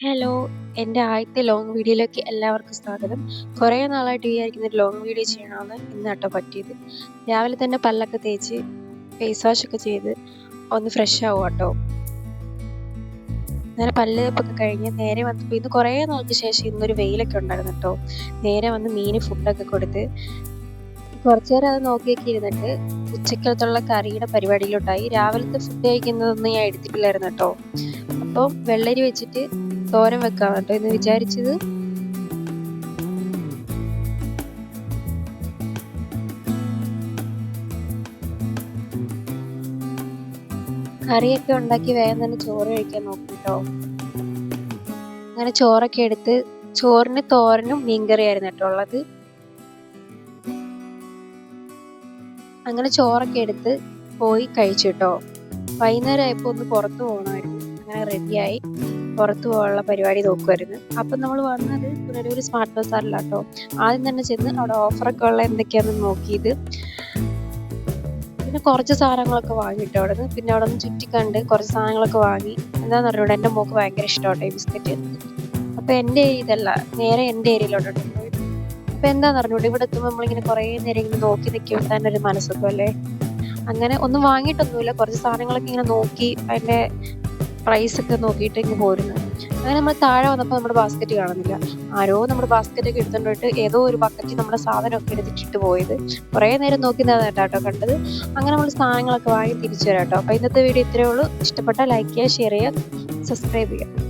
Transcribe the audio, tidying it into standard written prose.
Hello, എൻ്റെ ആദ്യത്തെ long വീഡിയോയിലേക്ക് എല്ലാവർക്കും സ്വാഗതം. കുറേ നാളായിട്ട് വിചാരിക്കുന്ന ഒരു ലോങ് വീഡിയോ ചെയ്യണമെന്ന് ഇന്നാട്ടോ പറ്റിയത്. രാവിലെ തന്നെ പല്ലൊക്കെ തേച്ച് ഫേസ് വാഷ് ഒക്കെ ചെയ്ത് ഒന്ന് ഫ്രഷ് ആവുക കേട്ടോ. അങ്ങനെ പല്ല് തേപ്പൊക്കെ കഴിഞ്ഞ് നേരെ വന്നപ്പോൾ ഇന്ന് കുറേ നാൾക്ക് ശേഷം ഇന്നൊരു വെയിലൊക്കെ ഉണ്ടായിരുന്നു കേട്ടോ. നേരെ വന്ന് മീന് ഫുഡൊക്കെ കൊടുത്ത് കുറച്ചു നേരം അത് നോക്കിയൊക്കെ ഇരുന്നിട്ട് ഉച്ചക്കലത്തുള്ള കറിയുടെ പരിപാടിയിലോട്ടായി. രാവിലത്തെ ഫുഡ് കഴിക്കുന്നതൊന്നും ഞാൻ എടുത്തിട്ടില്ലായിരുന്നു കേട്ടോ. അപ്പം വെള്ളരി വെച്ചിട്ട് തോരൻ വെക്കാം കേട്ടോ എന്ന് വിചാരിച്ചത്. കറിയൊക്കെ ഉണ്ടാക്കി വേഗം തന്നെ ചോറ് കഴിക്കാൻ നോക്കും കേട്ടോ. അങ്ങനെ ചോറൊക്കെ എടുത്ത് ചോറിന് തോരനും മീൻകറിയായിരുന്നു കേട്ടോ ഉള്ളത്. അങ്ങനെ ചോറൊക്കെ എടുത്ത് പോയി കഴിച്ചു കേട്ടോ. വൈകുന്നേരം ആയപ്പോൾ ഒന്ന് പുറത്ത് പോകണമായിരുന്നു. അങ്ങനെ റെഡിയായി പുറത്തു പോകാനുള്ള പരിപാടി നോക്കുമായിരുന്നു. അപ്പം നമ്മൾ വന്നത് പുനലൂർ സ്മാർട്ട് ബസാറിലാട്ടോ. ആദ്യം തന്നെ ചെന്ന് അവിടെ ഓഫറൊക്കെ ഉള്ള എന്തൊക്കെയാണെന്ന് നോക്കിയത്. പിന്നെ കുറച്ച് സാധനങ്ങളൊക്കെ വാങ്ങിട്ടോ അവിടെ നിന്ന്. പിന്നെ അവിടെ നിന്ന് ചുറ്റിക്കണ്ട് കുറച്ച് സാധനങ്ങളൊക്കെ വാങ്ങി. എന്താണെന്ന് പറഞ്ഞൂടെ, എൻ്റെ മോൾക്ക് ഭയങ്കര ഇഷ്ടമാട്ടോ ഈ ബിസ്ക്കറ്റ്. അപ്പം എൻ്റെ ഇതല്ല, നേരെ എൻ്റെ ഏരിയയിലോട്ടോ പോയത്. അപ്പം എന്താണെന്ന് പറഞ്ഞൂടെ, ഇവിടെ എത്തുമ്പോൾ നമ്മളിങ്ങനെ കുറേ നേരം ഇങ്ങനെ നോക്കി നിൽക്കുമ്പോൾ തന്നെ ഒരു മനസ്സൊക്കെ അല്ലേ. അങ്ങനെ ഒന്നും വാങ്ങിയിട്ടൊന്നുമില്ല, കുറച്ച് സാധനങ്ങളൊക്കെ ഇങ്ങനെ നോക്കി അതിൻ്റെ പ്രൈസൊക്കെ നോക്കിയിട്ട് ഇങ്ങനെ പോരുന്നു. അങ്ങനെ നമ്മൾ താഴെ വന്നപ്പോൾ നമ്മുടെ ബാസ്ക്കറ്റ് കാണുന്നില്ല. ആരോ നമ്മുടെ ബാസ്ക്കറ്റൊക്കെ എടുത്തുകൊണ്ടിട്ട് ഏതോ ഒരു ബക്കറ്റ് നമ്മുടെ സാധനമൊക്കെ എടുത്തിട്ടിട്ട് പോയത്. കുറേ നേരം നോക്കി നിന്നിട്ടാട്ടോ കണ്ടത്. അങ്ങനെ നമ്മൾ സാധനങ്ങളൊക്കെ വാങ്ങി തിരിച്ചു വരാം കേട്ടോ. അപ്പോൾ ഇന്നത്തെ വീഡിയോ ഇത്രയേ ഉള്ളൂ. ഇഷ്ടപ്പെട്ടാൽ ലൈക്ക് ചെയ്യുക, ഷെയർ ചെയ്യുക, സബ്സ്ക്രൈബ് ചെയ്യുക.